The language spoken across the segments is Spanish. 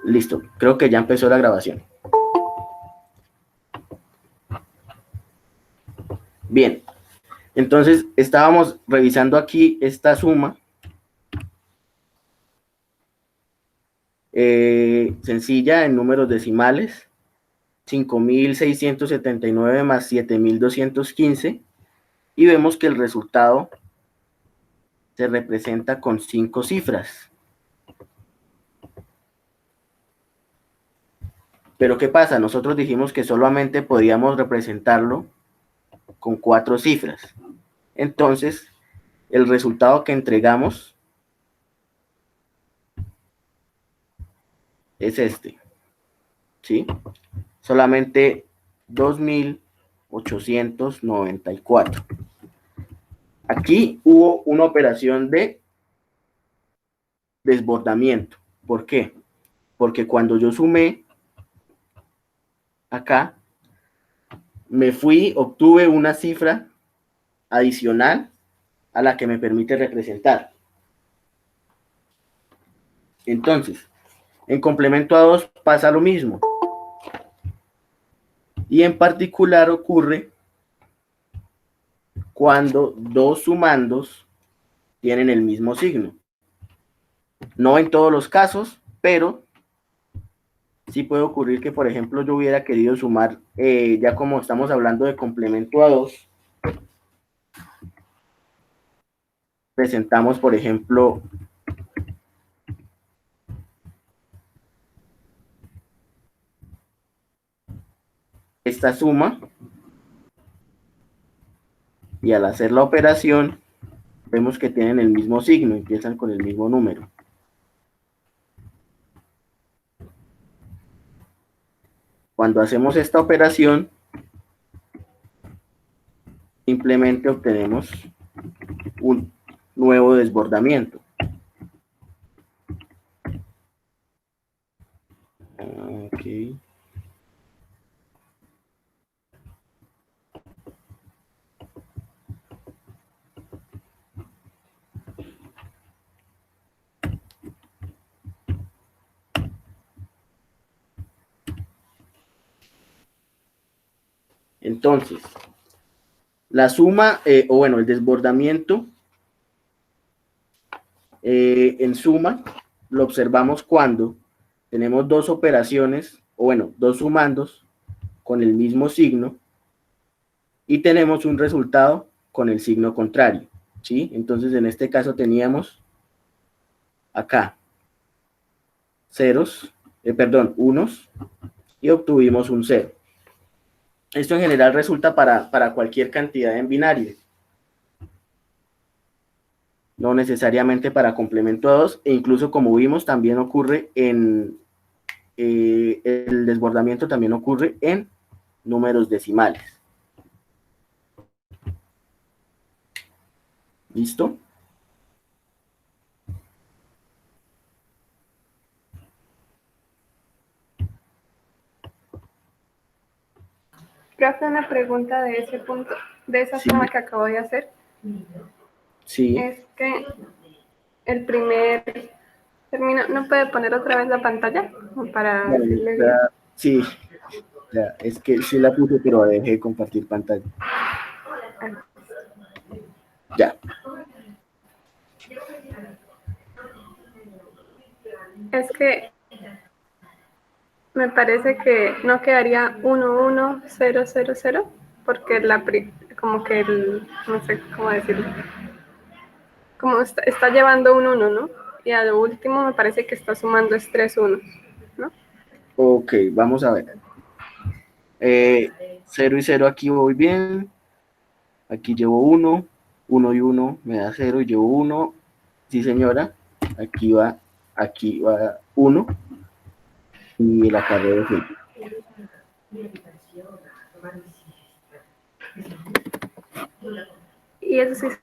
Listo, creo que ya empezó la grabación. Bien, entonces estábamos revisando aquí esta suma sencilla en números decimales, 5.679 más 7.215, y vemos que el resultado se representa con 5 cifras. Pero ¿qué pasa? Nosotros dijimos que solamente podíamos representarlo con 4 cifras. Entonces, el resultado que entregamos es este, ¿sí? Solamente 2.894. Aquí hubo una operación de desbordamiento. ¿Por qué? Porque cuando yo sumé acá, me fui, obtuve una cifra adicional a la que me permite representar. Entonces, en complemento a 2 pasa lo mismo. Y en particular ocurre cuando dos sumandos tienen el mismo signo. No en todos los casos, pero sí puede ocurrir que, por ejemplo, yo hubiera querido sumar, ya como estamos hablando de complemento a 2, presentamos, por ejemplo, esta suma, y al hacer la operación, vemos que tienen el mismo signo, empiezan con el mismo número. Cuando hacemos esta operación, simplemente obtenemos un nuevo desbordamiento. Okay. Entonces, la suma, o bueno, el desbordamiento en suma lo observamos cuando tenemos dos operaciones, o bueno, dos sumandos con el mismo signo y tenemos un resultado con el signo contrario, ¿sí? Entonces, en este caso teníamos acá ceros, unos, y obtuvimos un 0. Esto en general resulta para cualquier cantidad en binario, no necesariamente para complemento a 2, e incluso como vimos también ocurre en el desbordamiento también ocurre en números decimales. ¿Listo? Profe, una pregunta de ese punto, de esa Sí. suma que acabo de hacer. Sí. Es que el primer término, ¿no puede poner otra vez la pantalla? Para decirle bien. Sí, ya, es que sí la puse, pero dejé de compartir pantalla. Ya. Es que me parece que no quedaría 11000, porque como que no sé cómo decirlo, como está llevando un 1, ¿no? Y a lo último me parece que está sumando es 3 unos, ¿no? Ok, vamos a ver. 0 y 0 aquí voy bien. Aquí llevo 1. 1 y 1 me da 0 y llevo 1. Sí, señora. Aquí va 1. Y el acarreo es 1. ¿Y eso sí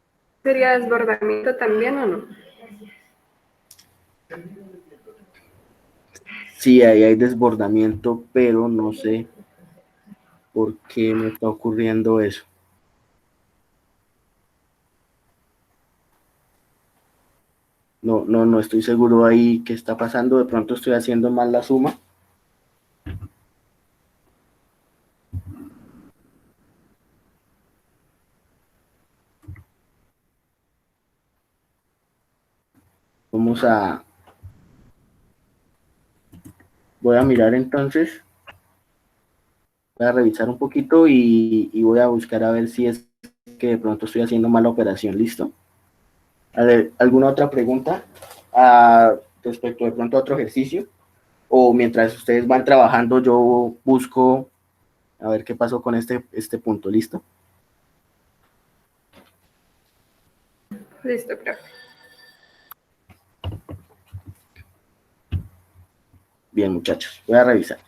sería desbordamiento también o no? Sí, ahí hay desbordamiento, pero no sé por qué me está ocurriendo eso. No estoy seguro ahí qué está pasando. De pronto estoy haciendo mal la suma. Vamos a, voy a mirar entonces, voy a revisar un poquito y voy a buscar a ver si es que de pronto estoy haciendo mal la operación. ¿Listo? A ver, ¿alguna otra pregunta respecto de pronto a otro ejercicio? O mientras ustedes van trabajando, yo busco a ver qué pasó con este punto. ¿Listo? Listo, profe. Bien, muchachos, voy a revisar.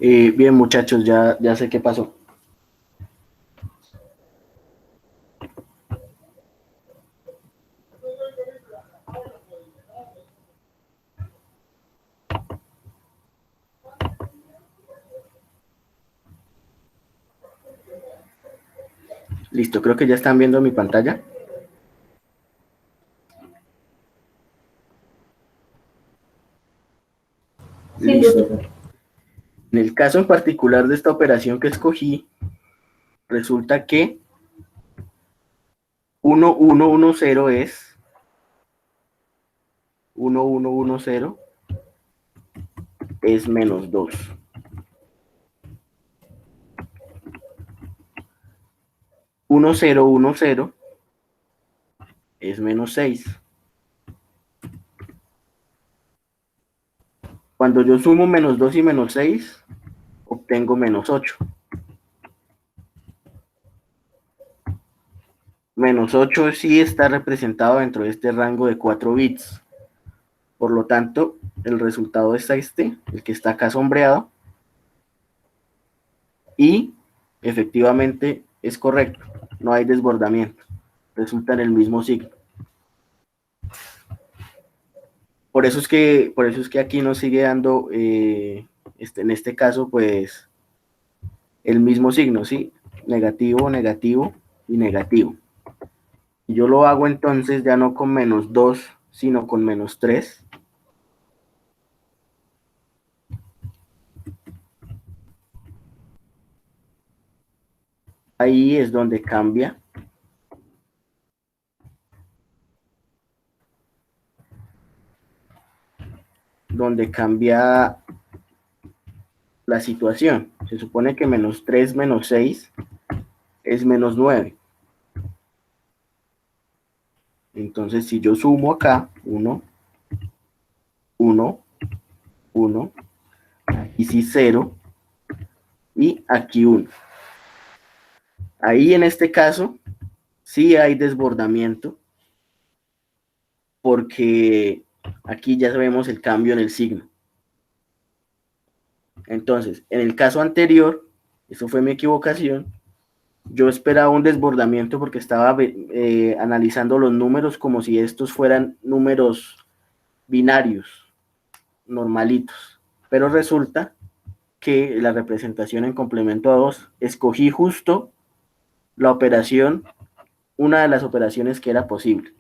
Bien, muchachos, ya sé qué pasó. Listo, creo que ya están viendo mi pantalla. Listo. En el caso en particular de esta operación que escogí, resulta que 1110 es 1110 es menos 2. 1010 es menos 6. Cuando yo sumo menos 2 y menos 6, obtengo menos 8. Menos 8 sí está representado dentro de este rango de 4 bits. Por lo tanto, el resultado es este, el que está acá sombreado. Y efectivamente es correcto, no hay desbordamiento. Resulta en el mismo signo. Por eso es que aquí nos sigue dando, en este caso, pues, el mismo signo, ¿sí? Negativo, negativo y negativo. Y yo lo hago entonces ya no con menos 2, sino con menos 3. Ahí es donde cambia. Donde cambia la situación. Se supone que menos 3 menos 6 es menos 9. Entonces, si yo sumo acá, 1, 1, 1, aquí sí 0, y aquí 1. Ahí en este caso, sí hay desbordamiento, porque aquí ya vemos el cambio en el signo. Entonces, en el caso anterior, eso fue mi equivocación, yo esperaba un desbordamiento porque estaba analizando los números como si estos fueran números binarios, normalitos. Pero resulta que la representación en complemento a 2, escogí justo la operación, una de las operaciones que era posible.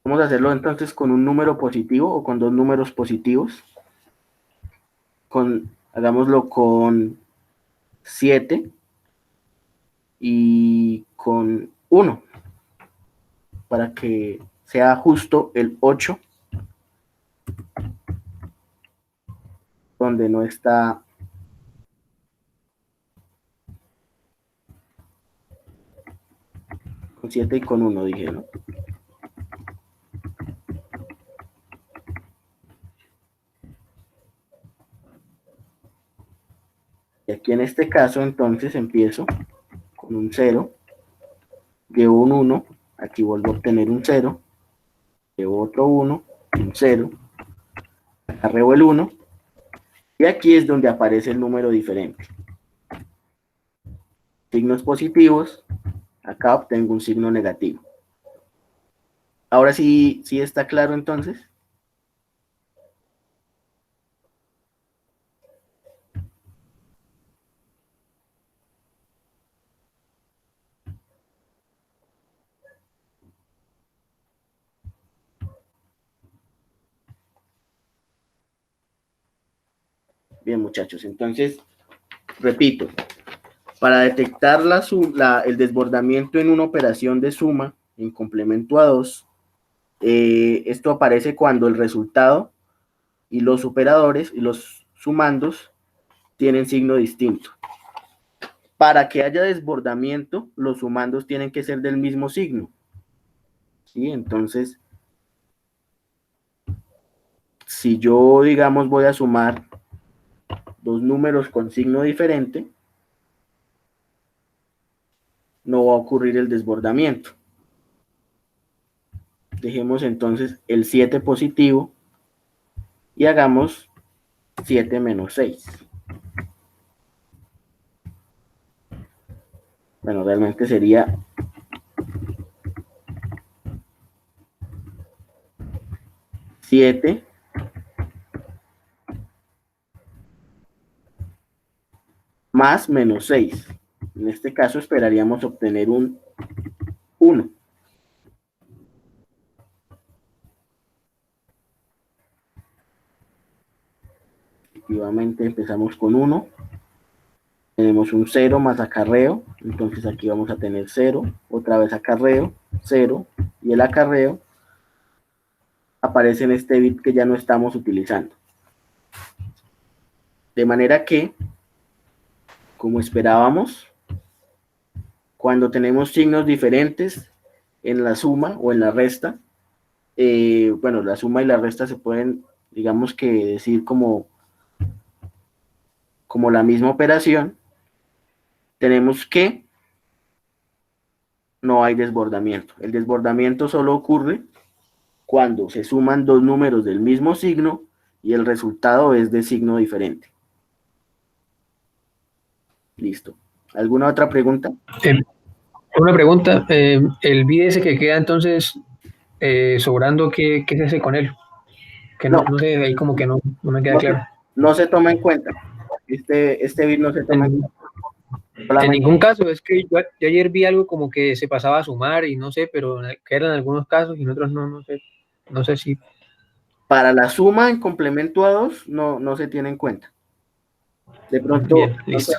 Vamos a hacerlo entonces con un número positivo o con dos números positivos. Hagámoslo con 7 y con 1, para que sea justo el 8, donde no está con 7 y con 1, dije, ¿no? Y aquí en este caso entonces empiezo con un 0, llevo un 1, aquí vuelvo a obtener un 0, llevo otro 1, un 0, acarreo el 1, y aquí es donde aparece el número diferente. Signos positivos, acá obtengo un signo negativo. Ahora sí está claro entonces. Bien, muchachos, entonces, repito, para detectar el desbordamiento en una operación de suma en complemento a 2, esto aparece cuando el resultado y los operadores y los sumandos tienen signo distinto. Para que haya desbordamiento, los sumandos tienen que ser del mismo signo. ¿Sí? Entonces, si yo, digamos, voy a sumar dos números con signo diferente, no va a ocurrir el desbordamiento. Dejemos entonces el 7 positivo y hagamos 7 menos 6. Bueno, realmente sería 7 más menos 6. En este caso esperaríamos obtener un 1. Efectivamente empezamos con 1. Tenemos un 0 más acarreo, entonces aquí vamos a tener 0, otra vez acarreo, 0, y el acarreo aparece en este bit que ya no estamos utilizando. De manera que, como esperábamos, cuando tenemos signos diferentes en la suma o en la resta, bueno, la suma y la resta se pueden, digamos que decir como la misma operación, tenemos que no hay desbordamiento. El desbordamiento solo ocurre cuando se suman dos números del mismo signo y el resultado es de signo diferente. Listo. ¿Alguna otra pregunta? Una pregunta, el bit ese que queda entonces sobrando, ¿qué se hace con él? Que no sé, ahí como que no me queda claro. No se toma en cuenta. Este bit no se toma en cuenta. En ningún caso, es que yo ayer vi algo como que se pasaba a sumar y no sé, pero que eran algunos casos y en otros no sé si. Para la suma en complemento a 2 no se tiene en cuenta. De pronto, Bien, listo,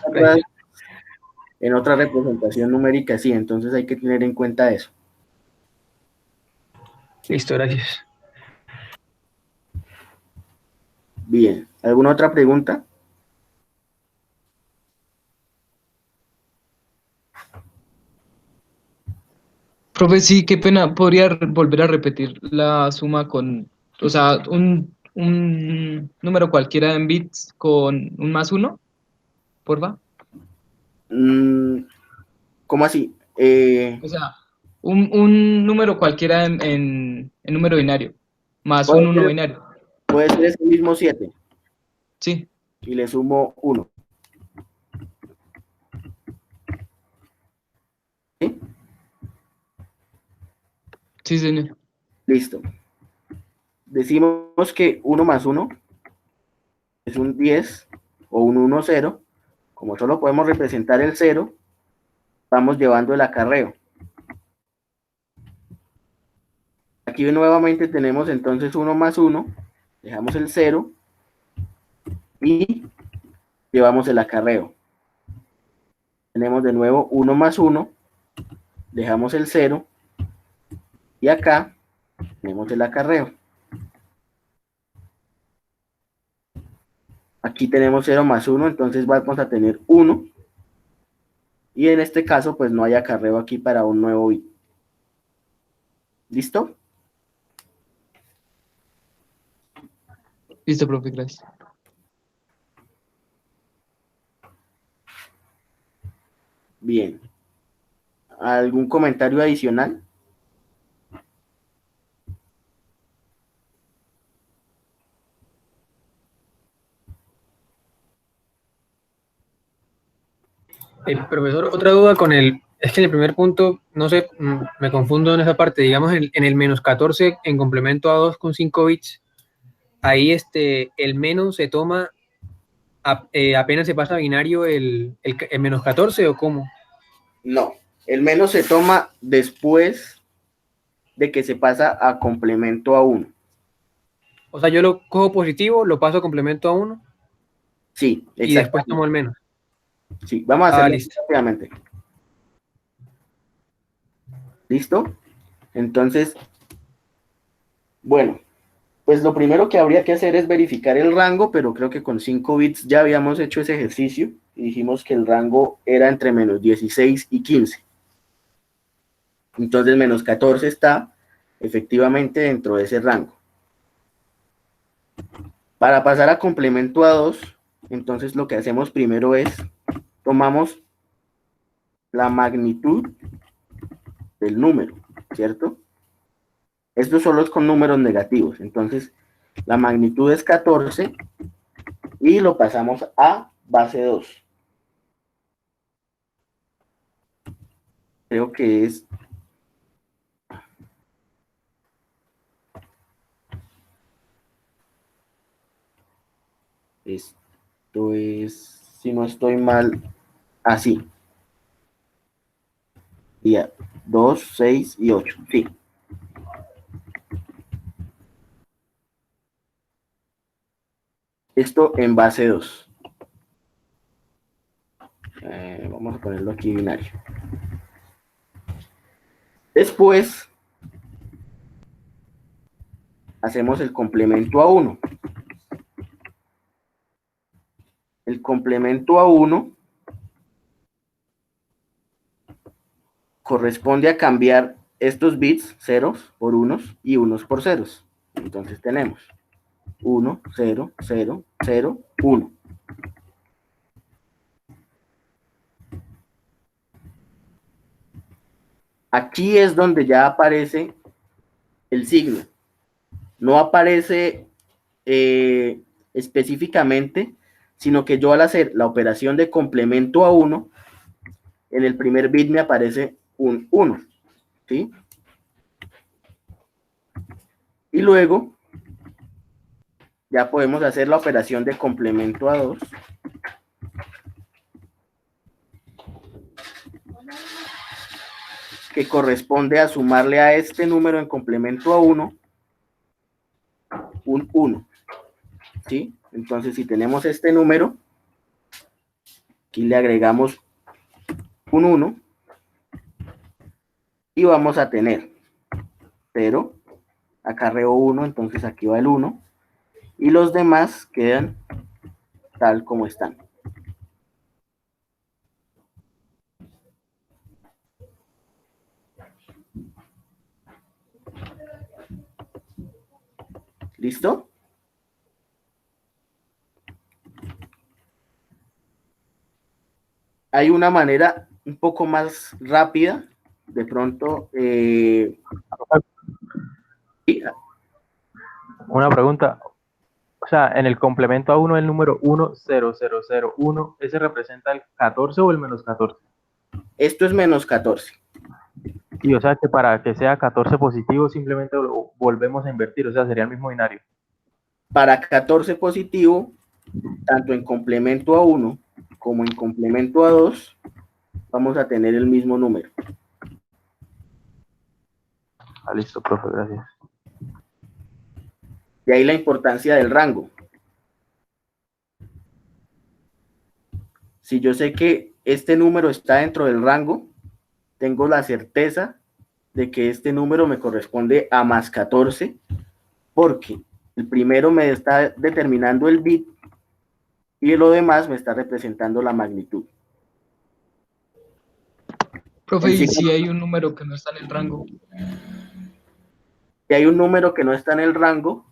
en otra representación numérica sí, entonces hay que tener en cuenta eso. Listo, gracias. Bien, ¿alguna otra pregunta? Profe, sí, qué pena. ¿Podría volver a repetir la suma con, o sea, un número cualquiera en bits con un más uno? Porfa. ¿Cómo así? O sea, un número cualquiera en número binario, más un uno binario. Puede ser ese mismo 7. Sí. Y le sumo 1. ¿Sí? Sí, señor. Listo. Decimos que 1 más 1 es un 10 o un 1, 0. Como solo podemos representar el 0, vamos llevando el acarreo. Aquí nuevamente tenemos entonces 1 más 1, dejamos el 0 y llevamos el acarreo. Tenemos de nuevo 1 más 1, dejamos el 0 y acá tenemos el acarreo. Aquí tenemos 0 más 1, entonces vamos a tener 1. Y en este caso, pues no hay acarreo aquí para un nuevo bit. ¿Listo? Listo, profe, gracias. Bien. ¿Algún comentario adicional? Profesor, otra duda con es que en el primer punto, no sé, me confundo en esa parte, digamos en el menos 14 en complemento a 2 con 5 bits, ahí el menos se toma, apenas se pasa a binario el menos 14 o cómo. No, el menos se toma después de que se pasa a complemento a 1. O sea, yo lo cojo positivo, lo paso a complemento a 1 Sí, y después tomo el menos. Sí, vamos a hacerlo listo. rápidamente. ¿Listo? Entonces, bueno, pues lo primero que habría que hacer es verificar el rango, pero creo que con 5 bits ya habíamos hecho ese ejercicio y dijimos que el rango era entre menos 16 y 15. Entonces, menos 14 está efectivamente dentro de ese rango. Para pasar a complemento a 2, entonces lo que hacemos primero es, tomamos la magnitud del número, ¿cierto? Esto solo es con números negativos, entonces La magnitud es 14 y lo pasamos a base 2. Creo que es... Esto es, si no estoy mal, así. Ya, 2, 6 y 8, sí. Esto en base 2. Vamos a ponerlo aquí binario. Después hacemos el complemento a 1. El complemento a 1 corresponde a cambiar estos bits, ceros por unos y unos por ceros. Entonces tenemos 1, 0, 0, 0, 1. Aquí es donde ya aparece el signo. No aparece específicamente, sino que yo al hacer la operación de complemento a 1, en el primer bit me aparece un 1, ¿sí? Y luego ya podemos hacer la operación de complemento a 2. Que corresponde a sumarle a este número en complemento a 1, un 1, ¿sí? Entonces, si tenemos este número, aquí le agregamos un 1 y vamos a tener 0, acarreo 1, entonces aquí va el 1, y los demás quedan tal como están. ¿Listo? Hay una manera un poco más rápida, de pronto. Una pregunta. O sea, en el complemento a 1, el número 10001, ¿ese representa el 14 o el menos 14? Esto es menos 14. Y o sea que para que sea 14 positivo simplemente lo volvemos a invertir, o sea, sería el mismo binario. Para 14 positivo, tanto en complemento a 1 como en complemento a 2, vamos a tener el mismo número. Ah, listo, profe, gracias. De ahí la importancia del rango. Si yo sé que este número está dentro del rango, tengo la certeza de que este número me corresponde a más 14, porque el primero me está determinando el bit y lo demás me está representando la magnitud. Profe, ¿y si hay un número que no está en el rango? Si hay un número que no está en el rango,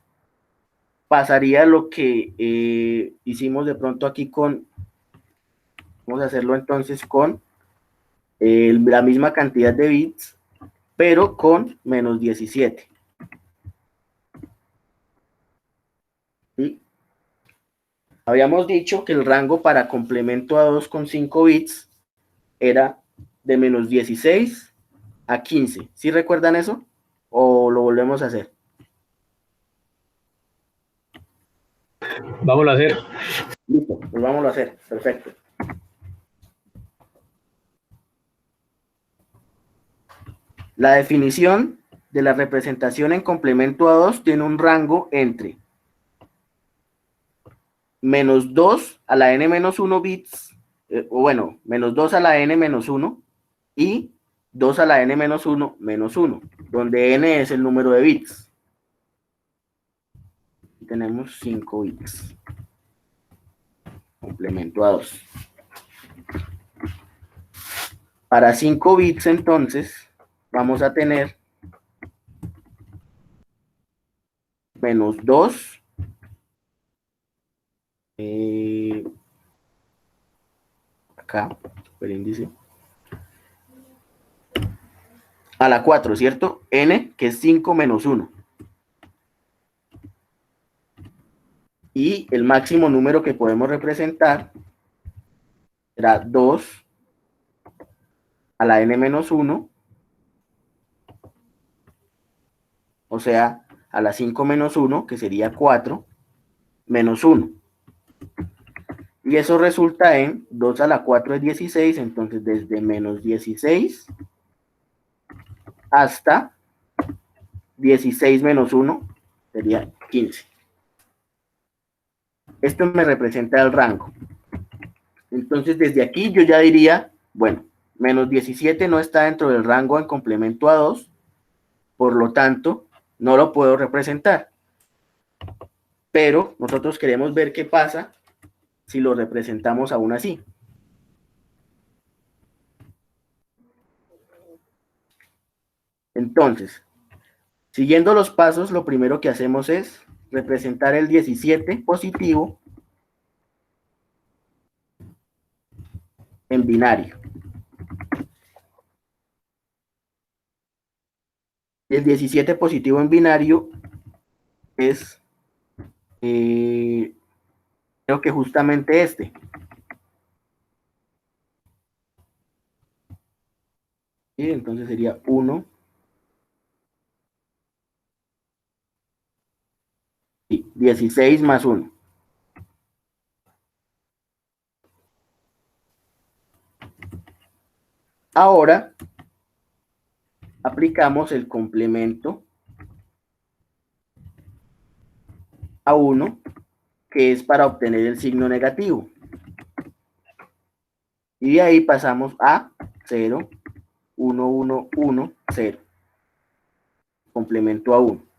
pasaría lo que hicimos de pronto aquí con, vamos a hacerlo entonces con la misma cantidad de bits, pero con menos 17. ¿Sí? Habíamos dicho que el rango para complemento a 2 con 5 bits era de menos 16 a 15. ¿Sí recuerdan eso? ¿O lo volvemos a hacer? Vámonos a hacer. Listo, pues vámonos a hacer. Perfecto. La definición de la representación en complemento a 2 tiene un rango entre menos 2 a la n-1 bits, o bueno, menos 2 a la n-1 y 2 a la n-1 menos 1, donde n es el número de bits. Tenemos 5 bits. Complemento a 2. Para 5 bits, entonces, vamos a tener menos 2. Acá, el índice. A la 4, ¿cierto? N, que es 5 menos 1. el máximo número que podemos representar será 2 a la n-1, o sea, a la 5 menos 1, que sería 4, menos 1. Y eso resulta en 2 a la 4 es 16, entonces desde menos 16 hasta 16 menos 1 sería 15. Esto me representa el rango. Entonces desde aquí yo ya diría, bueno, menos 17 no está dentro del rango en complemento a 2, por lo tanto, no lo puedo representar. Pero nosotros queremos ver qué pasa si lo representamos aún así. Entonces, siguiendo los pasos, lo primero que hacemos es representar el 17 positivo en binario. El 17 positivo en binario es, creo que justamente este. ¿Sí? Entonces sería 1. Sí, 16 más 1. Ahora aplicamos el complemento a 1, que es para obtener el signo negativo. Y de ahí pasamos a 0, 1, 1, 1, 0. Complemento a 1.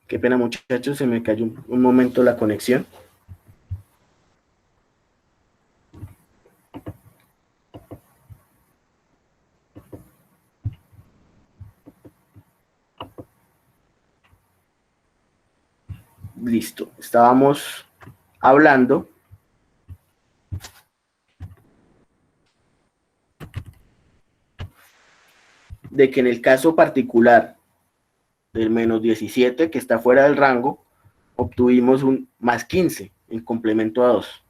Qué pena, muchachos, se me cayó un momento la conexión. Listo. Estábamos hablando de que en el caso particular del menos 17, que está fuera del rango, obtuvimos un más 15 en complemento a 2.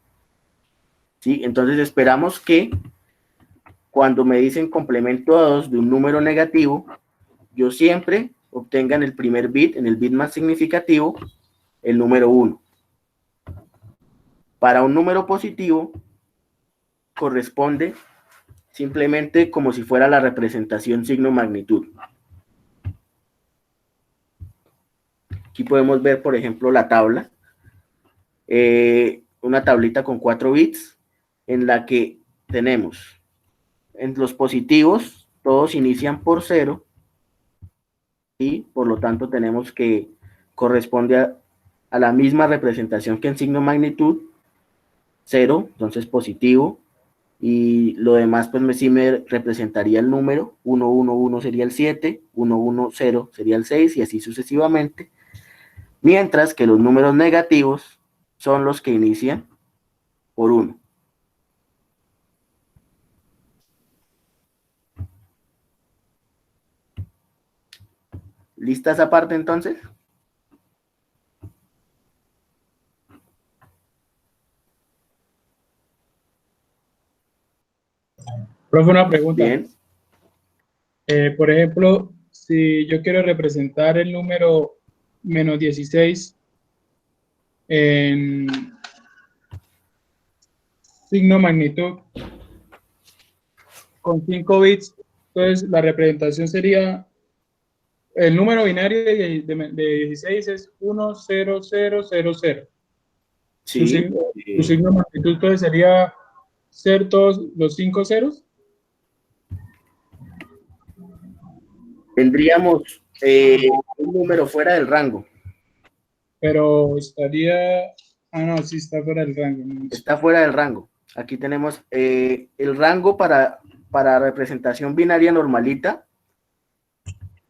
¿Sí? Entonces esperamos que cuando me dicen complemento a 2 de un número negativo, yo siempre obtenga en el primer bit, en el bit más significativo, el número 1. Para un número positivo, corresponde simplemente como si fuera la representación signo-magnitud. Aquí podemos ver, por ejemplo, la tabla. Una tablita con 4 bits en la que tenemos en los positivos, todos inician por 0 y por lo tanto tenemos que corresponde a la misma representación que en signo magnitud, 0, entonces positivo, y lo demás pues sí me representaría el número, 1, 1, 1 sería el 7, 1, 1, 0 sería el 6 y así sucesivamente, mientras que los números negativos son los que inician por 1. ¿Lista esa parte entonces? Profe, una pregunta. Bien. Por ejemplo, si yo quiero representar el número menos 16 en signo magnitud con 5 bits, entonces la representación sería, el número binario de 16 es 1, 0, 0, 0, 0. Sí. Su signo magnitud entonces sería ser todos los 5 ceros. Tendríamos un número fuera del rango. Pero estaría... Ah, no, sí está fuera del rango. No, Está fuera del rango. Aquí tenemos el rango para representación binaria normalita.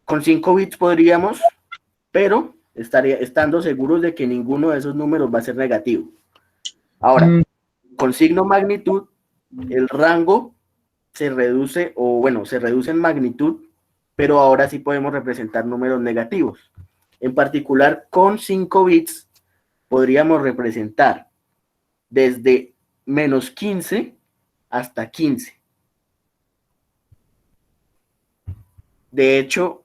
Con 5 bits podríamos, pero estando seguros de que ninguno de esos números va a ser negativo. Ahora, con signo magnitud, el rango se reduce, o bueno, se reduce en magnitud, pero ahora sí podemos representar números negativos. En particular, con 5 bits podríamos representar desde menos 15 hasta 15. De hecho,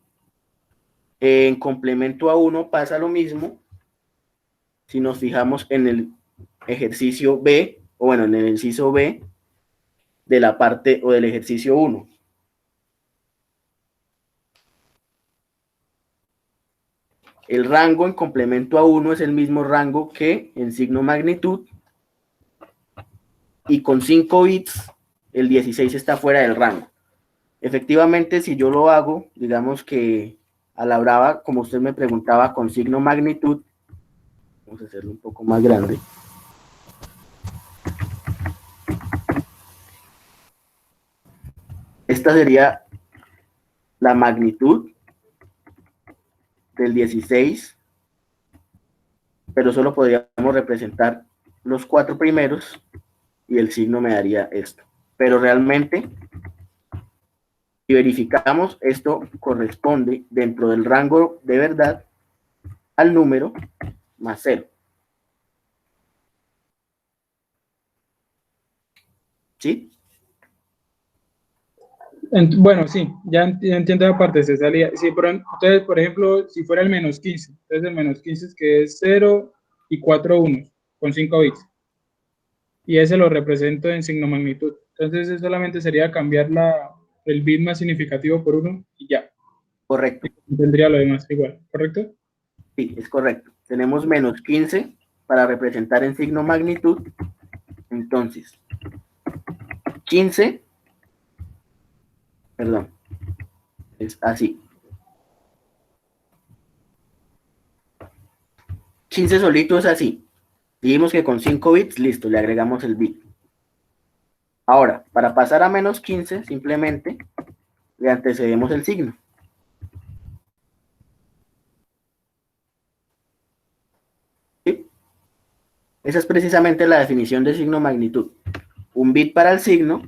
en complemento a 1 pasa lo mismo si nos fijamos en el ejercicio B, o bueno, en el inciso B de la parte o del ejercicio 1. El rango en complemento a 1 es el mismo rango que en signo magnitud, y con 5 bits el 16 está fuera del rango. Efectivamente, si yo lo hago, digamos que a la brava, como usted me preguntaba, con signo magnitud, vamos a hacerlo un poco más grande. Esta sería la magnitud del 16, pero solo podríamos representar los 4 primeros y el signo me daría esto. Pero realmente, si verificamos, esto corresponde dentro del rango de verdad al número más 0. ¿Sí? Bueno, sí, ya entiendo la parte, se salía. Sí, entonces, por ejemplo, si fuera el menos 15, entonces el menos 15 es que es 0 y 4 unos con 5 bits. Y ese lo represento en signo magnitud. Entonces, eso solamente sería cambiar el bit más significativo por 1 y ya. Correcto. Tendría lo demás igual, ¿correcto? Sí, es correcto. Tenemos menos 15 para representar en signo magnitud. Entonces, 15, perdón, es así. 15 solito es así. Dijimos que con 5 bits, listo, le agregamos el bit. Ahora, para pasar a menos 15, simplemente le antecedemos el signo. ¿Sí? Esa es precisamente la definición de signo magnitud. Un bit para el signo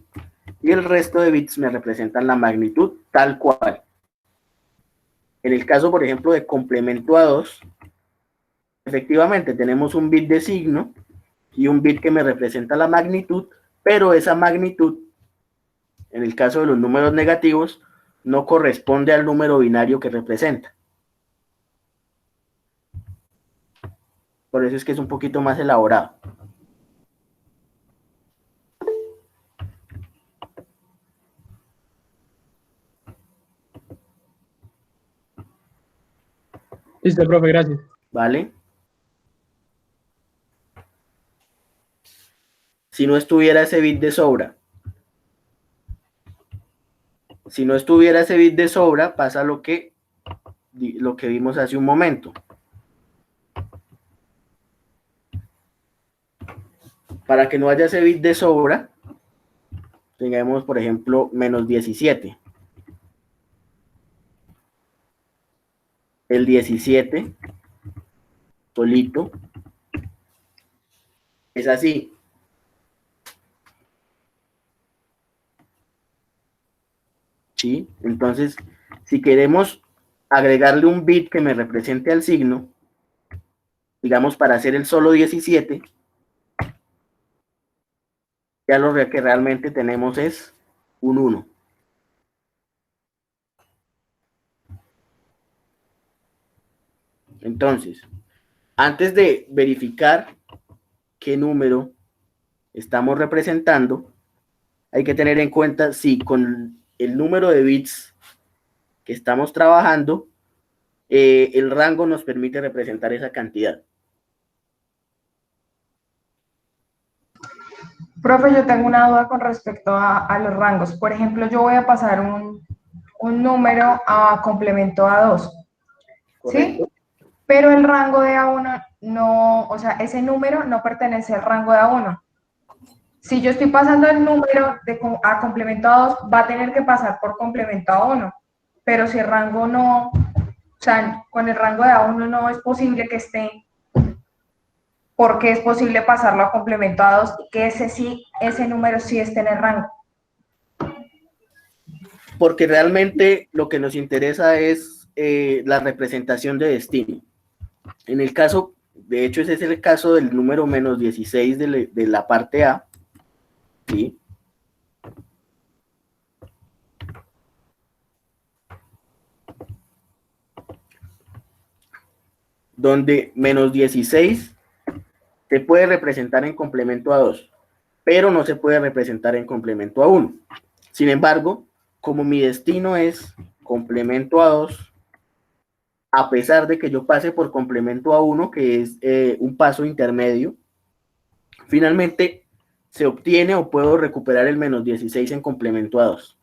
y el resto de bits me representan la magnitud tal cual. En el caso, por ejemplo, de complemento a 2, efectivamente tenemos un bit de signo y un bit que me representa la magnitud, pero esa magnitud, en el caso de los números negativos, no corresponde al número binario que representa. Por eso es que es un poquito más elaborado. Listo, profe, gracias. ¿Vale? Si no estuviera ese bit de sobra, pasa lo que vimos hace un momento. Para que no haya ese bit de sobra, tengamos, por ejemplo, menos 17. El 17 solito es así. ¿Sí? Entonces, si queremos agregarle un bit que me represente al signo, digamos para hacer el solo 17, ya lo que realmente tenemos es un 1. Entonces, antes de verificar qué número estamos representando, hay que tener en cuenta si con el número de bits que estamos trabajando, el rango nos permite representar esa cantidad. Profe, yo tengo una duda con respecto a los rangos. Por ejemplo, yo voy a pasar un número a complemento A2, ¿sí? ¿Correcto? Pero el rango de A1 no, o sea, ese número no pertenece al rango de A1. Si yo estoy pasando el número a complemento A2, va a tener que pasar por complemento A1. Pero si el rango no, o sea, con el rango de A1 no es posible que esté, porque es posible pasarlo a complemento A2 y que ese número sí esté en el rango. Porque realmente lo que nos interesa es la representación de destino. En el caso, de hecho ese es el caso del número menos 16 de la parte A, ¿sí? Donde menos 16 se puede representar en complemento a 2, pero no se puede representar en complemento a 1. Sin embargo, como mi destino es complemento a 2, a pesar de que yo pase por complemento a 1, que es un paso intermedio, finalmente se obtiene o puedo recuperar el menos 16 en complemento a 2.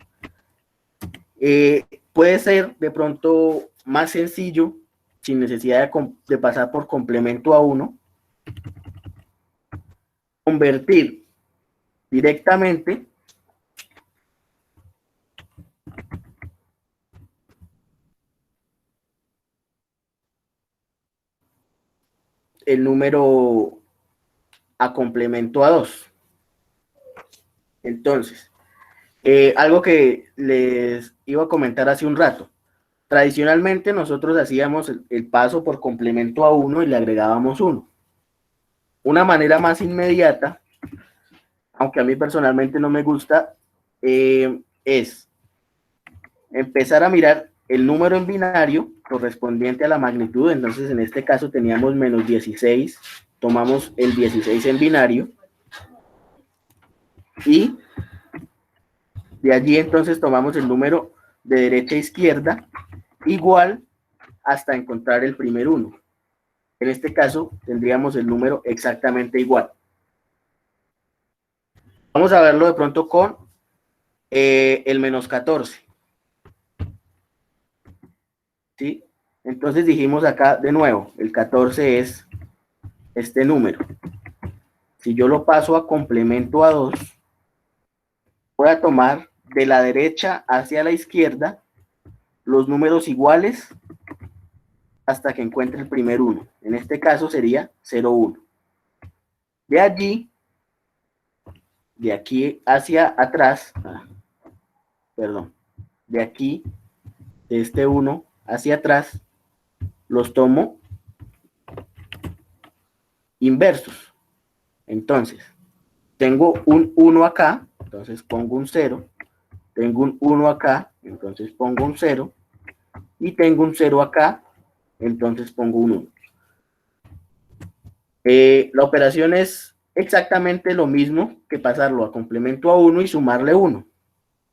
Puede ser de pronto más sencillo, sin necesidad de pasar por complemento a 1, convertir directamente el número a complemento a 2. Entonces, algo que les iba a comentar hace un rato. Tradicionalmente nosotros hacíamos el paso por complemento a 1 y le agregábamos 1. Una manera más inmediata, aunque a mí personalmente no me gusta, es empezar a mirar el número en binario correspondiente a la magnitud. Entonces, en este caso teníamos menos 16, tomamos el 16 en binario y de allí entonces tomamos el número de derecha a izquierda igual hasta encontrar el primer 1. En este caso tendríamos el número exactamente igual. Vamos a verlo de pronto con el menos 14. ¿Sí? Entonces dijimos acá de nuevo, el 14 es este número. Si yo lo paso a complemento a 2, voy a tomar de la derecha hacia la izquierda los números iguales hasta que encuentre el primer 1. En este caso sería 0, 1. De allí, de aquí hacia atrás, de aquí, de este 1 hacia atrás, los tomo inversos. Entonces, tengo un 1 acá, entonces pongo un 0. Tengo un 1 acá, entonces pongo un 0. Y tengo un 0 acá, entonces pongo un 1. La operación es exactamente lo mismo que pasarlo a complemento a 1 y sumarle 1.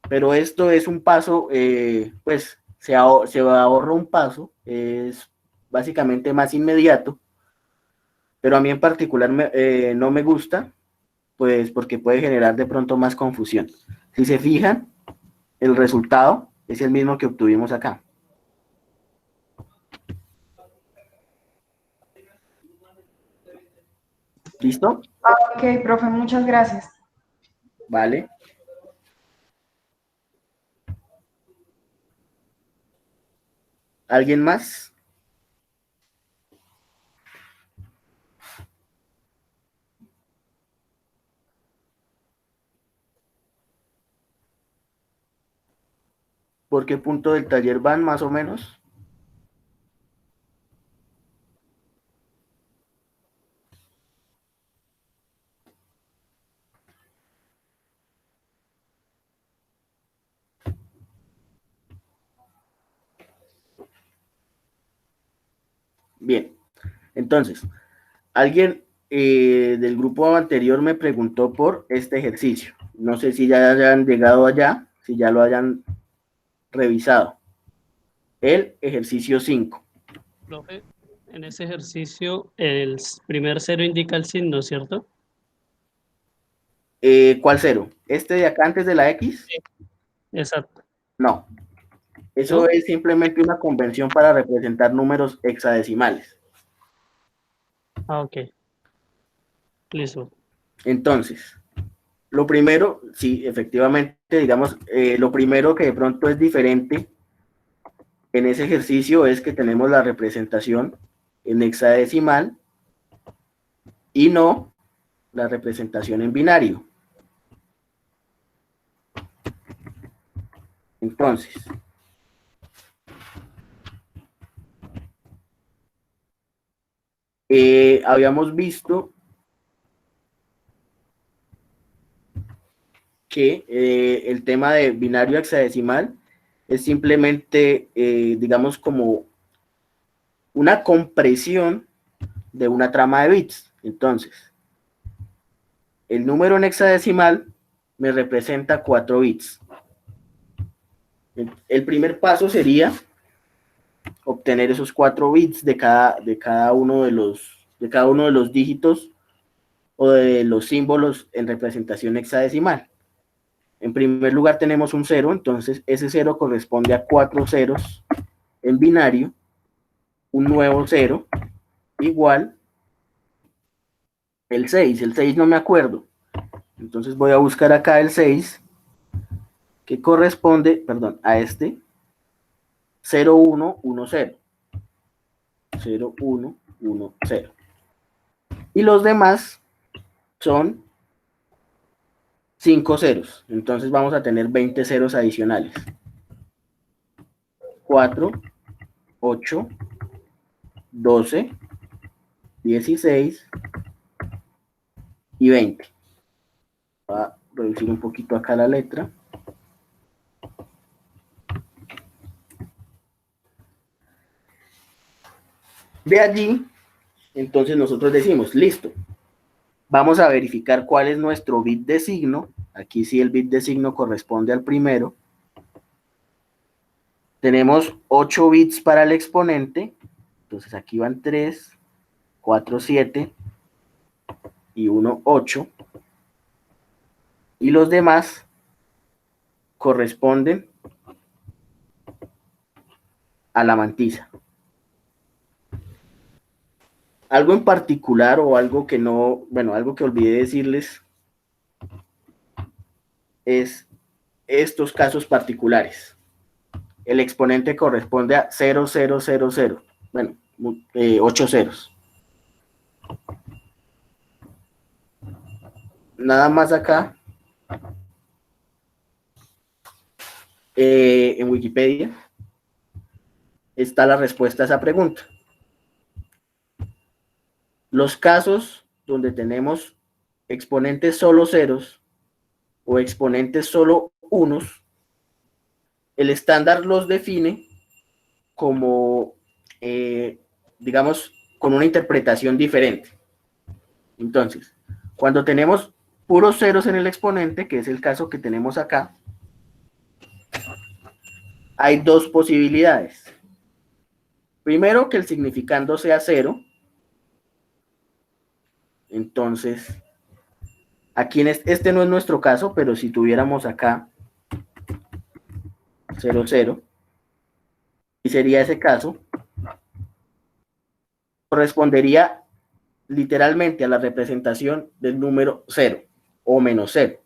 Pero esto es un paso, pues se ahorra un paso, es básicamente más inmediato, pero a mí en particular no me gusta, pues porque puede generar de pronto más confusión. Si se fijan, el resultado es el mismo que obtuvimos acá. ¿Listo? Ok, profe, muchas gracias. Vale. ¿Alguien más? ¿Por qué punto del taller van más o menos? Bien, entonces, alguien del grupo anterior me preguntó por este ejercicio. No sé si ya hayan llegado allá, si ya lo hayan revisado. El ejercicio 5. Profe, en ese ejercicio el primer cero indica el signo, ¿cierto? ¿Cuál cero? ¿Este de acá antes de la X? Exacto. No. Eso ¿No? es simplemente una convención para representar números hexadecimales. Ah, ok. Listo. Entonces, lo primero, sí, efectivamente, digamos, lo primero que de pronto es diferente en ese ejercicio es que tenemos la representación en hexadecimal y no la representación en binario. Entonces, habíamos visto que el tema de binario hexadecimal es simplemente, digamos, como una compresión de una trama de bits. Entonces, el número en hexadecimal me representa 4 bits. El primer paso sería obtener esos 4 bits de cada uno de los dígitos o de los símbolos en representación hexadecimal. En primer lugar tenemos un 0, entonces ese 0 corresponde a 4 ceros en binario, un nuevo 0, igual el 6. El 6 no me acuerdo, entonces voy a buscar acá el 6, que corresponde, perdón, a este 0110. 0110. Y los demás son 5 ceros. Entonces vamos a tener 20 ceros adicionales. 4, 8, 12, 16 y 20. Voy a reducir un poquito acá la letra. De allí, entonces nosotros decimos, listo, vamos a verificar cuál es nuestro bit de signo. Aquí sí el bit de signo corresponde al primero. Tenemos 8 bits para el exponente. Entonces aquí van 3, 4, 7 y 1, 8. Y los demás corresponden a la mantisa. Algo en particular o algo que no, bueno, algo que olvidé decirles es estos casos particulares. El exponente corresponde a 0, 0, 0, 0. Bueno, 8 ceros. Nada más acá en Wikipedia está la respuesta a esa pregunta. Los casos donde tenemos exponentes solo ceros o exponentes solo unos, el estándar los define como, digamos, con una interpretación diferente. Entonces, cuando tenemos puros ceros en el exponente, que es el caso que tenemos acá, hay dos posibilidades. Primero, que el significando sea 0. Entonces, aquí este no es nuestro caso, pero si tuviéramos acá 0, 0, y sería ese caso, correspondería literalmente a la representación del número 0 o menos 0.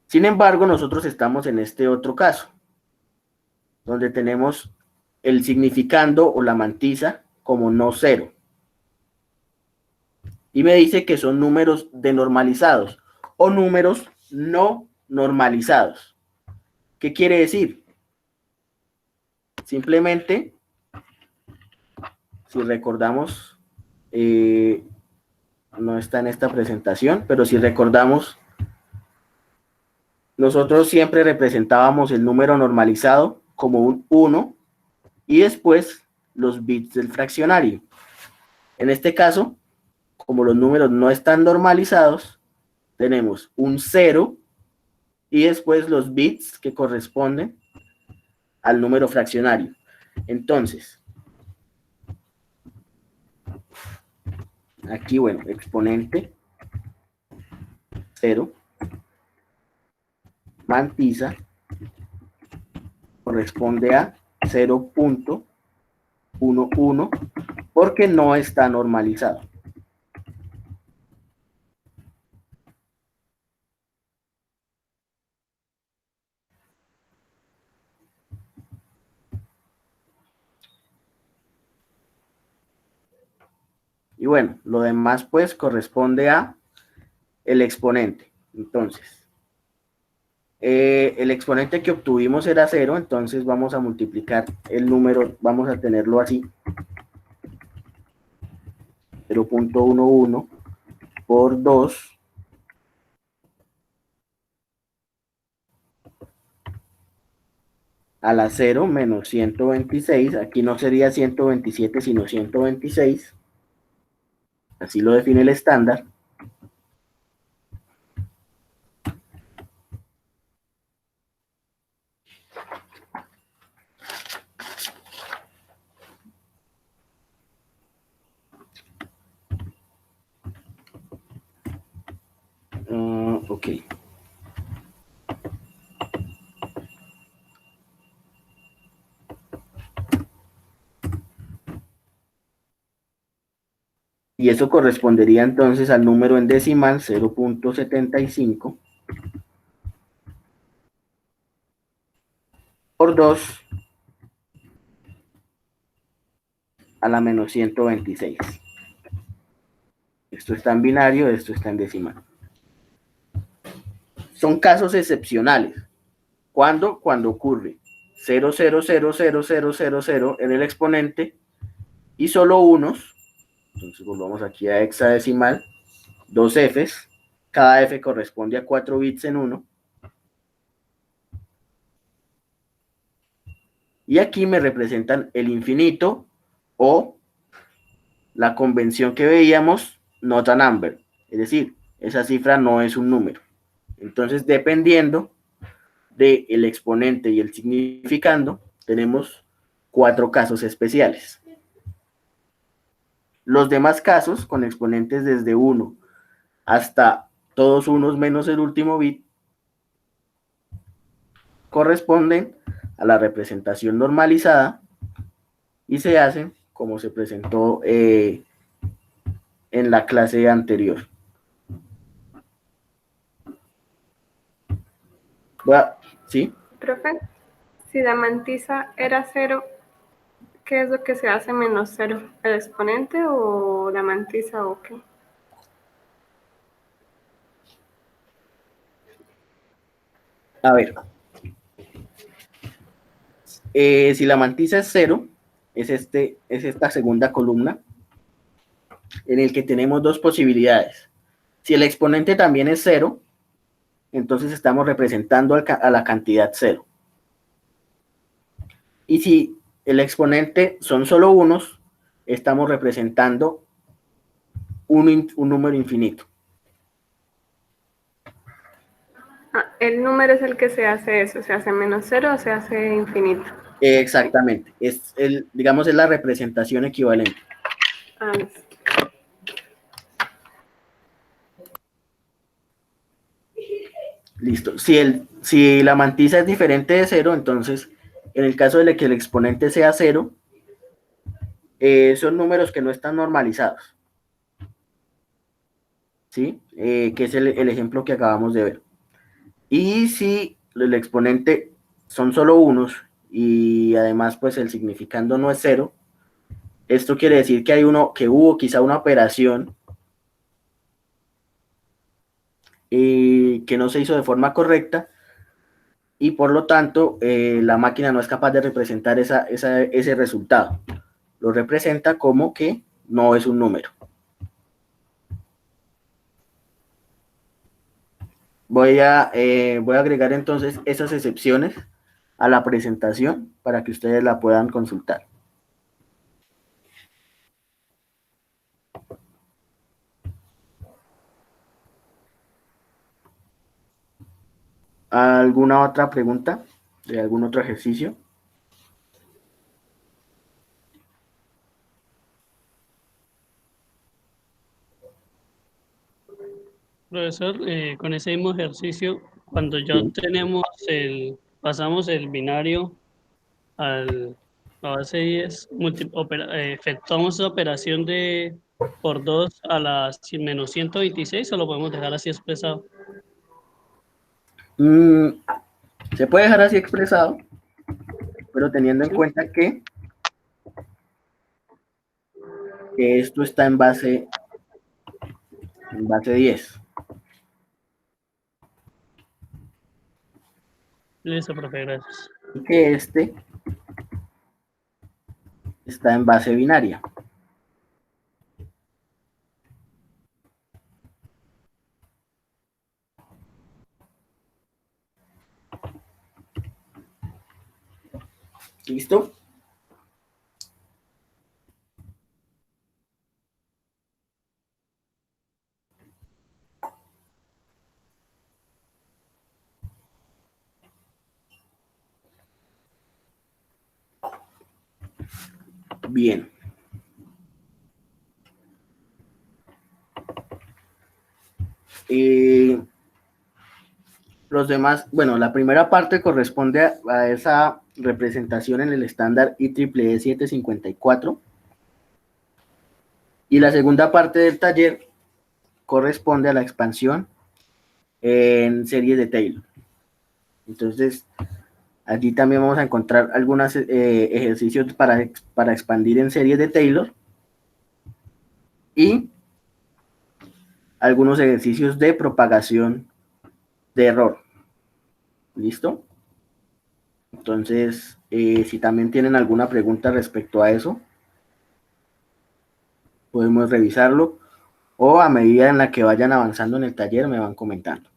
Sin embargo, nosotros estamos en este otro caso, donde tenemos el significando o la mantisa como no 0. Y me dice que son números denormalizados o números no normalizados. ¿Qué quiere decir? Simplemente, si recordamos, no está en esta presentación, pero si recordamos, nosotros siempre representábamos el número normalizado como un 1 y después los bits del fraccionario. En este caso, como los números no están normalizados, tenemos un 0 y después los bits que corresponden al número fraccionario. Entonces, aquí, bueno, exponente 0, mantisa corresponde a 0.11 porque no está normalizado. Y bueno, lo demás pues corresponde a el exponente. Entonces, el exponente que obtuvimos era 0, entonces vamos a multiplicar el número, vamos a tenerlo así. 0.11 por 2 a la 0 menos 126. Aquí no sería 127, sino 126. Así lo define el estándar. Ok. Y eso correspondería entonces al número en decimal 0.75 por 2 a la menos 126. Esto está en binario, esto está en decimal. Son casos excepcionales. ¿Cuándo? Cuando ocurre 0,0000000 en el exponente y solo unos. Entonces volvamos aquí a hexadecimal, 2 Fs, cada F corresponde a 4 bits en 1. Y aquí me representan el infinito o la convención que veíamos, not a number. Es decir, esa cifra no es un número. Entonces, dependiendo del exponente y el significando, tenemos 4 casos especiales. Los demás casos, con exponentes desde 1 hasta todos unos menos el último bit, corresponden a la representación normalizada y se hacen como se presentó en la clase anterior. ¿Sí? Profe, si la mantisa era 0, ¿qué es lo que se hace menos 0? ¿El exponente o la mantisa o qué? A ver. Si la mantisa es 0, es esta segunda columna, en el que tenemos dos posibilidades. Si el exponente también es 0, entonces estamos representando a la cantidad 0. Y si el exponente son solo unos, estamos representando un número infinito. El número es el que se hace eso, ¿se hace menos 0 o se hace infinito? Exactamente, digamos, es la representación equivalente. Listo. Listo. Si la mantisa es diferente de 0, entonces, en el caso de que el exponente sea 0, son números que no están normalizados, ¿sí? Que es el ejemplo que acabamos de ver. Y si el exponente son solo unos y además pues el significando no es cero, esto quiere decir que hubo quizá una operación que no se hizo de forma correcta y por lo tanto la máquina no es capaz de representar ese resultado. Lo representa como que no es un número. Voy a agregar entonces esas excepciones a la presentación para que ustedes la puedan consultar. ¿Alguna otra pregunta de algún otro ejercicio? Profesor, con ese mismo ejercicio, cuando ya Sí. pasamos el binario a base 10, efectuamos esa operación de por 2 a la menos 126, o lo podemos dejar así expresado. Se puede dejar así expresado, pero teniendo en ¿Sí? cuenta que esto está en base 10. Listo, profe, gracias. Y que este está en base binaria. ¿Listo? Bien. Los demás, bueno, la primera parte corresponde a esa representación en el estándar IEEE 754 y la segunda parte del taller corresponde a la expansión en series de Taylor. Entonces, allí también vamos a encontrar algunos ejercicios para expandir en series de Taylor y algunos ejercicios de propagación de error. ¿Listo? Entonces, si también tienen alguna pregunta respecto a eso, podemos revisarlo o a medida en la que vayan avanzando en el taller me van comentando.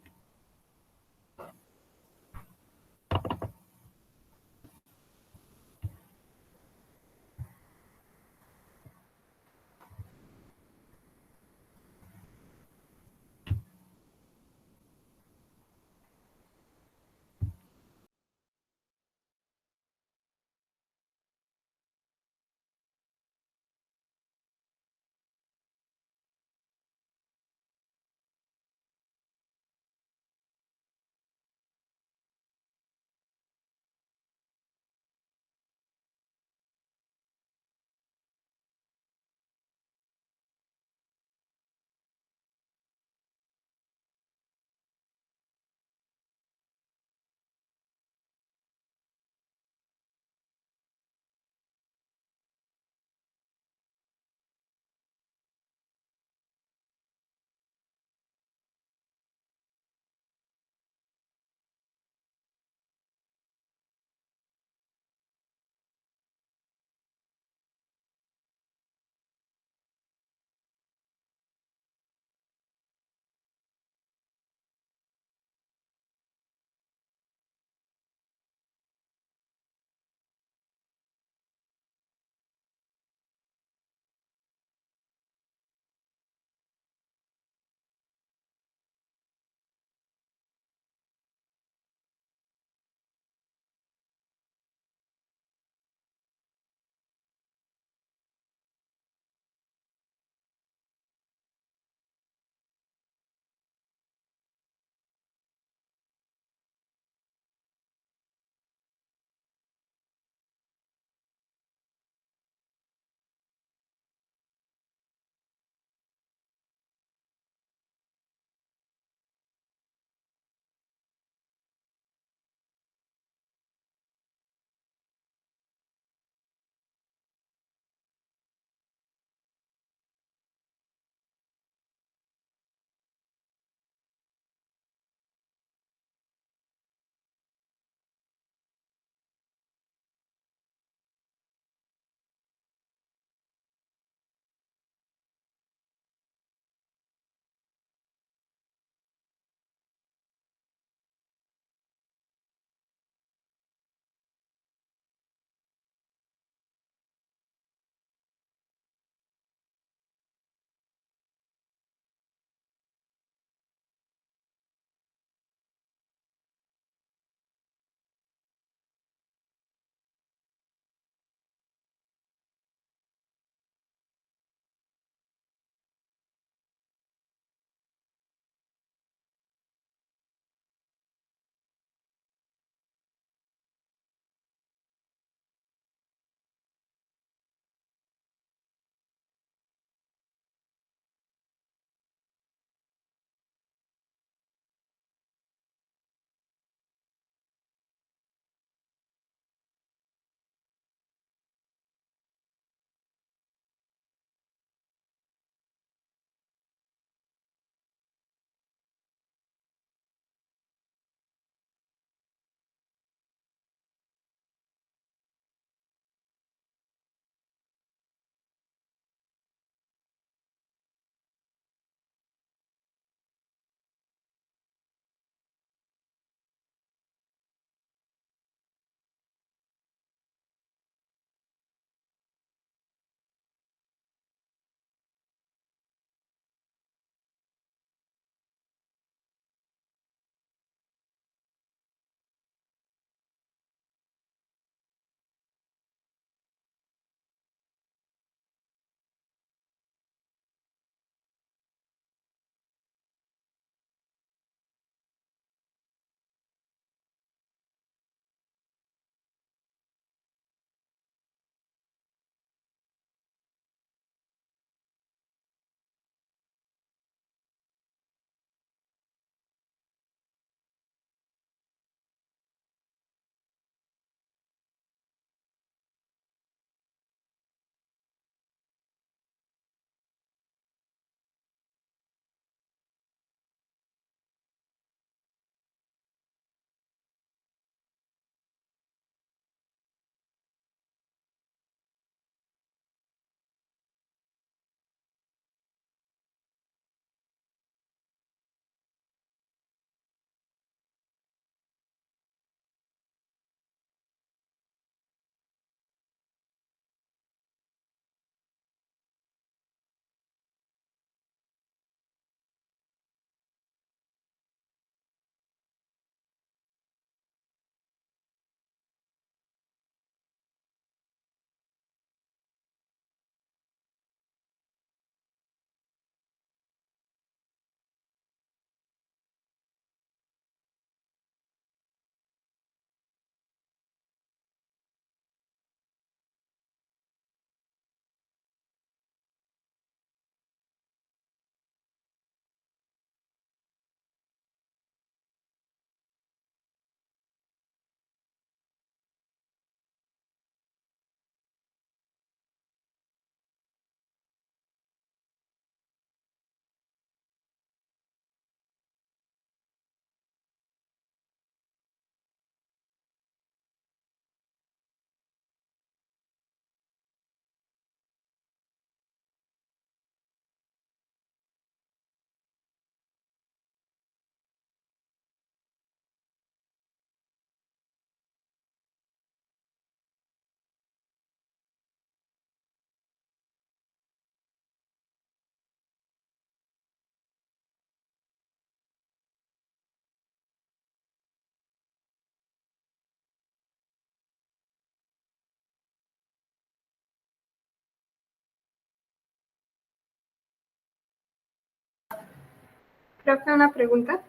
Creo que una pregunta.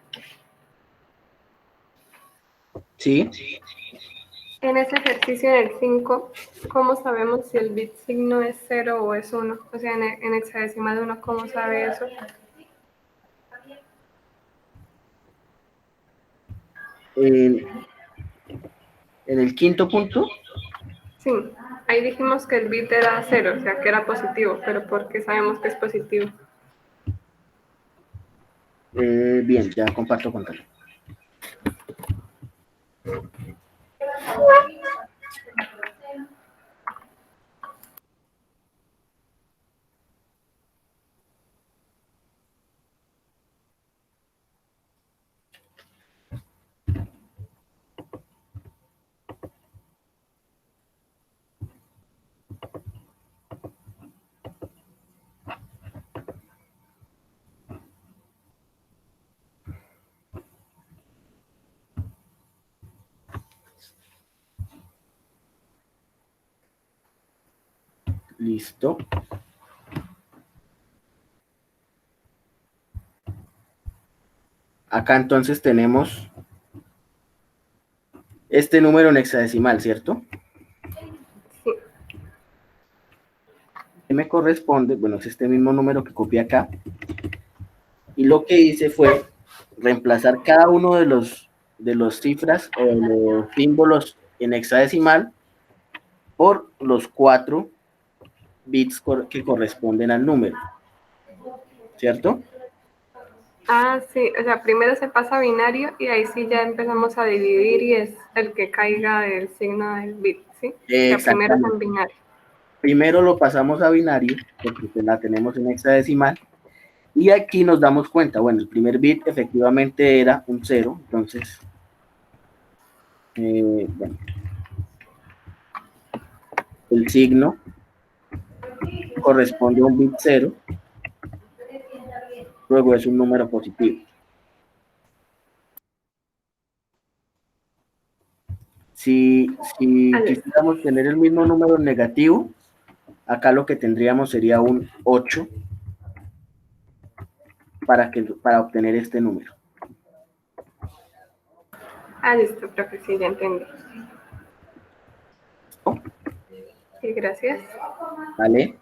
¿Sí? En ese ejercicio del 5, ¿cómo sabemos si el bit signo es 0 o es 1? O sea, en hexadecimal 1, ¿cómo sabe eso? En, en el quinto punto, Sí, ahí dijimos que el bit era 0, o sea, que era positivo, pero ¿por qué sabemos que es positivo? bien, ya comparto pantalla. Listo. Acá entonces tenemos este número en hexadecimal, ¿cierto? Sí. Que me corresponde, bueno, es este mismo número que copié acá. Y lo que hice fue reemplazar cada uno de los cifras o de los símbolos en hexadecimal por los 4 bits que corresponden al número, ¿cierto? Ah, sí, o sea, primero se pasa a binario y ahí sí ya empezamos a dividir y es el que caiga el signo del bit, ¿sí? O sea, primero es en Exactamente. binario. Primero lo pasamos a binario, porque pues la tenemos en hexadecimal, y aquí nos damos cuenta, bueno, el primer bit efectivamente era un 0, entonces, bueno, el signo corresponde a un bit 0, luego es un número positivo. Si quisiéramos tener el mismo número negativo, acá lo que tendríamos sería un 8 para obtener este número. Ah, listo, profe, sí, ya entendí. ¿No? Sí, gracias. ¿Vale?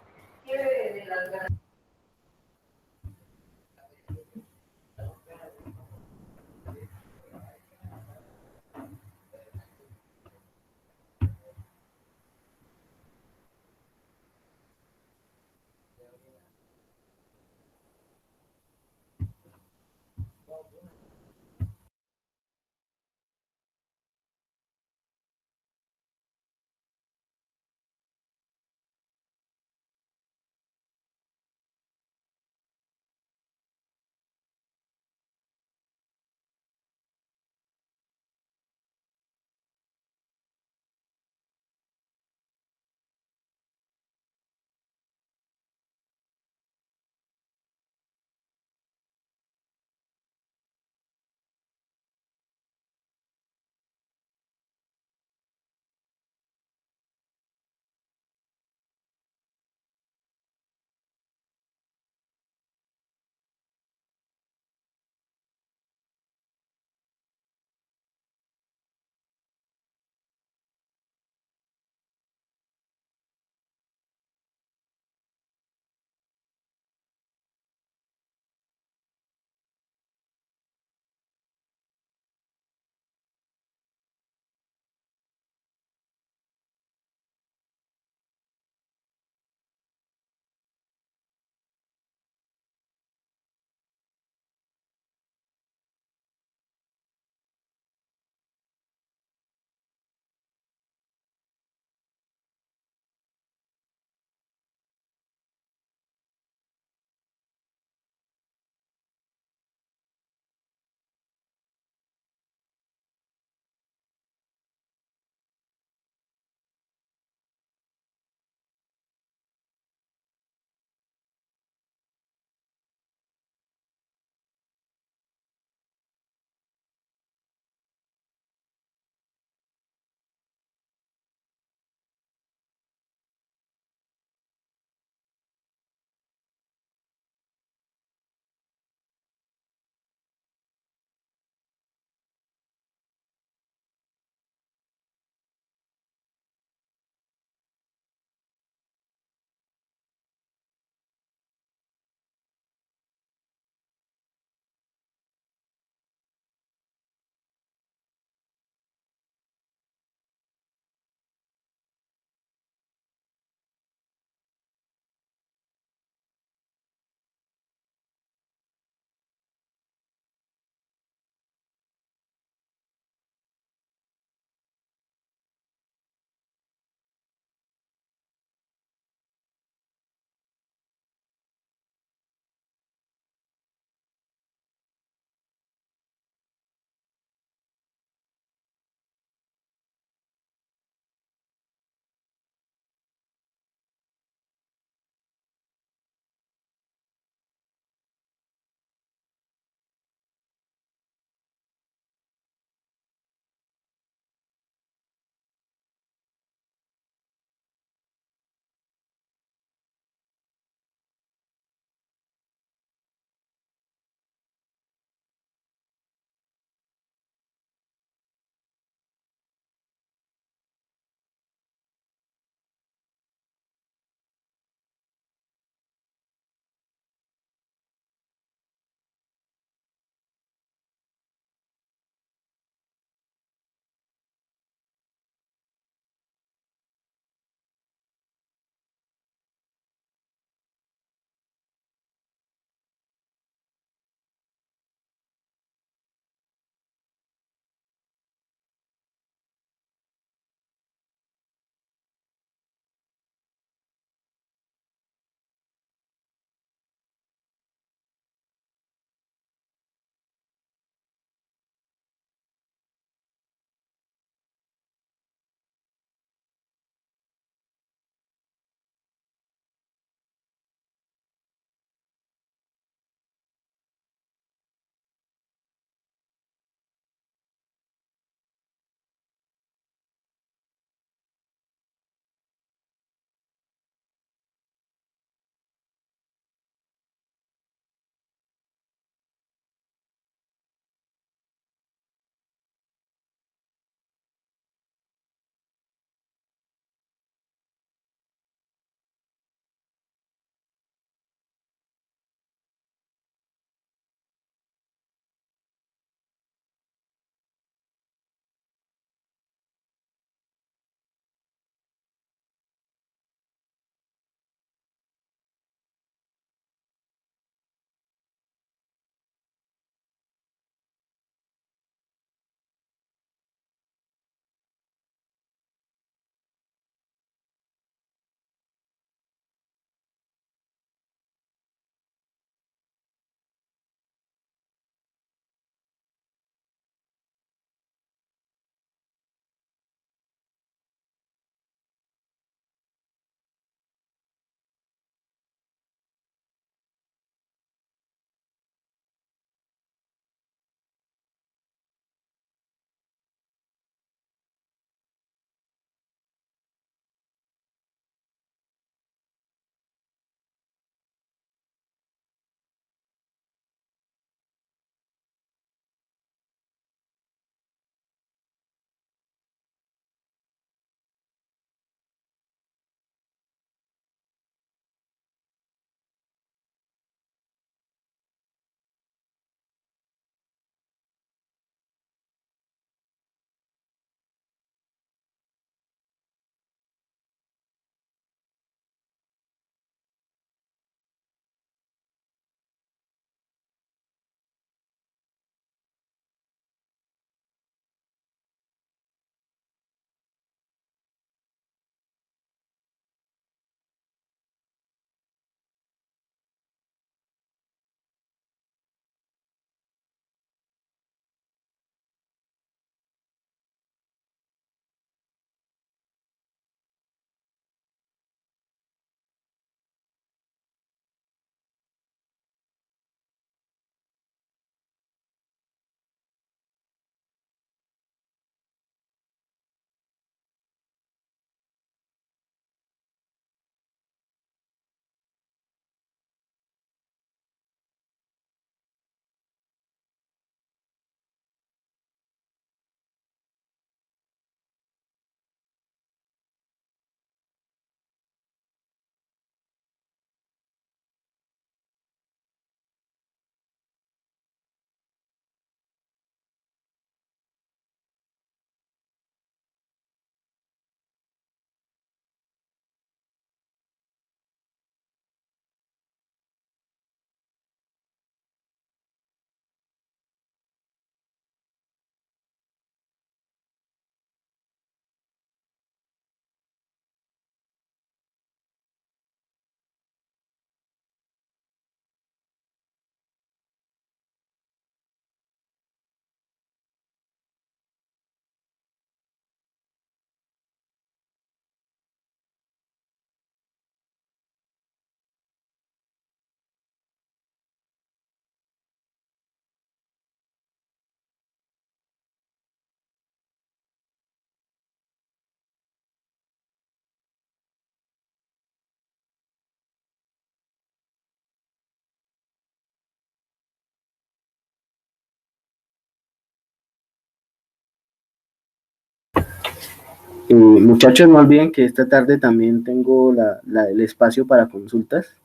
Muchachos, no olviden que esta tarde también tengo el espacio para consultas.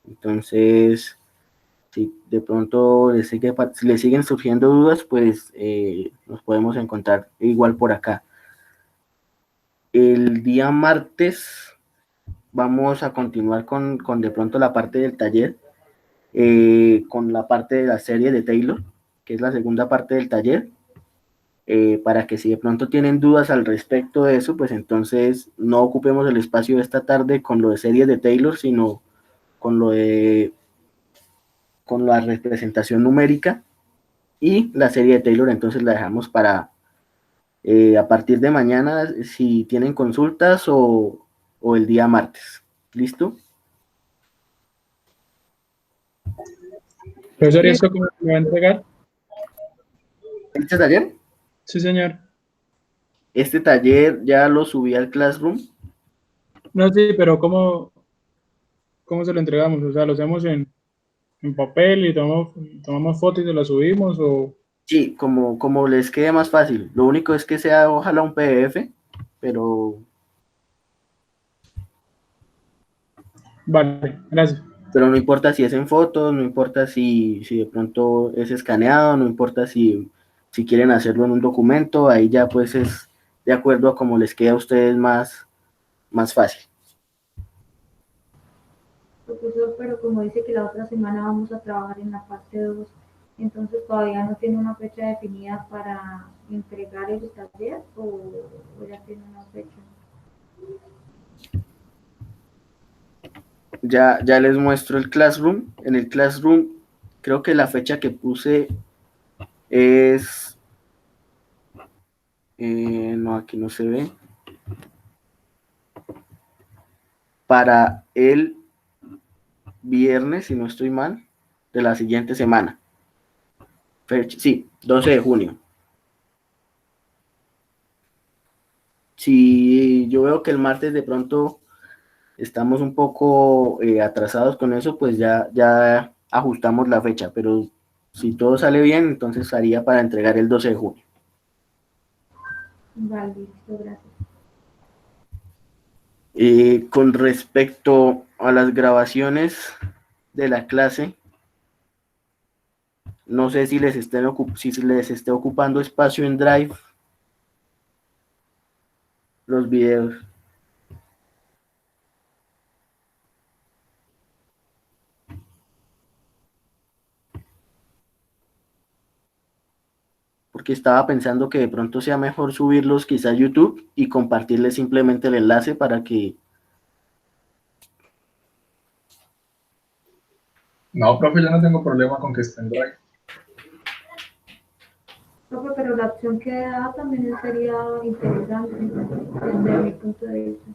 Entonces, si de pronto si les siguen surgiendo dudas, pues nos podemos encontrar igual por acá. El día martes vamos a continuar con de pronto la parte del taller, con la parte de la serie de Taylor, que es la segunda parte del taller. Para que si de pronto tienen dudas al respecto de eso, pues entonces no ocupemos el espacio de esta tarde con lo de series de Taylor, sino con con la representación numérica y la serie de Taylor, entonces la dejamos para a partir de mañana si tienen consultas o el día martes. ¿Listo? Profesor, ¿y esto cómo me va a entregar? ¿Este taller? Sí, señor. Este taller ya lo subí al Classroom. No, sí, pero ¿cómo se lo entregamos? O sea, ¿lo hacemos en papel y tomamos fotos y se la subimos? O... Sí, como les quede más fácil. Lo único es que sea ojalá un PDF, pero Vale, gracias. no importa si es en fotos, no importa si de pronto es escaneado, no importa si quieren hacerlo en un documento, ahí ya pues es de acuerdo a cómo les quede a ustedes más fácil. Profesor, pero como dice que la otra semana vamos a trabajar en la parte 2, entonces todavía no tiene una fecha definida para entregar el taller o ya tiene una fecha. Ya les muestro el Classroom. En el Classroom creo que la fecha que puse es... no, aquí no se ve. Para el viernes, si no estoy mal, de la siguiente semana. Sí, 12 de junio. Si yo veo que el martes de pronto estamos un poco atrasados con eso, pues ya ajustamos la fecha, pero si todo sale bien, entonces haría para entregar el 12 de junio. Vale, listo, gracias. Con respecto a las grabaciones de la clase, no sé si si les esté ocupando espacio en Drive los videos. Porque estaba pensando que de pronto sea mejor subirlos quizá a YouTube y compartirles simplemente el enlace para que... No, profe, yo no tengo problema con que esté en Drive. Profe, pero la opción que da también sería interesante desde mi punto de vista.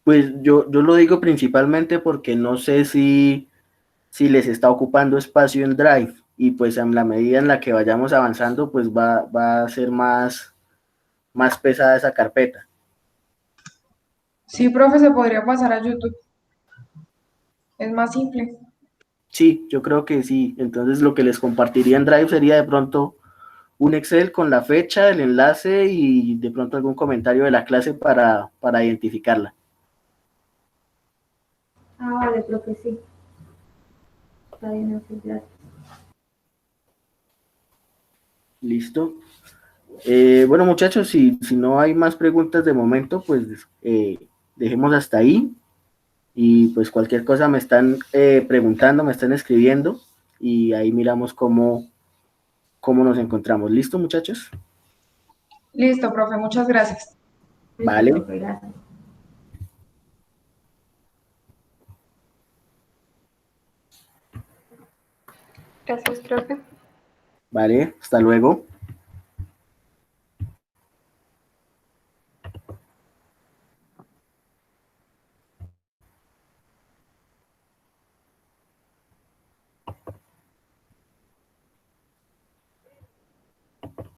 Pues yo lo digo principalmente porque no sé si les está ocupando espacio en Drive y pues en la medida en la que vayamos avanzando pues va a ser más pesada esa carpeta. Sí, profe, se podría pasar a YouTube. Es más simple. Sí, yo creo que sí. Entonces lo que les compartiría en Drive sería de pronto un Excel con la fecha, el enlace y de pronto algún comentario de la clase para identificarla. Ah, vale, profe, sí. Está bien, así, gracias. Listo. Bueno, muchachos, si no hay más preguntas de momento, pues dejemos hasta ahí. Y pues cualquier cosa me están preguntando, me están escribiendo y ahí miramos cómo nos encontramos. ¿Listo, muchachos? Listo, profe, muchas gracias. Listo, Vale. profe, gracias. Gracias, profe. Vale, hasta luego.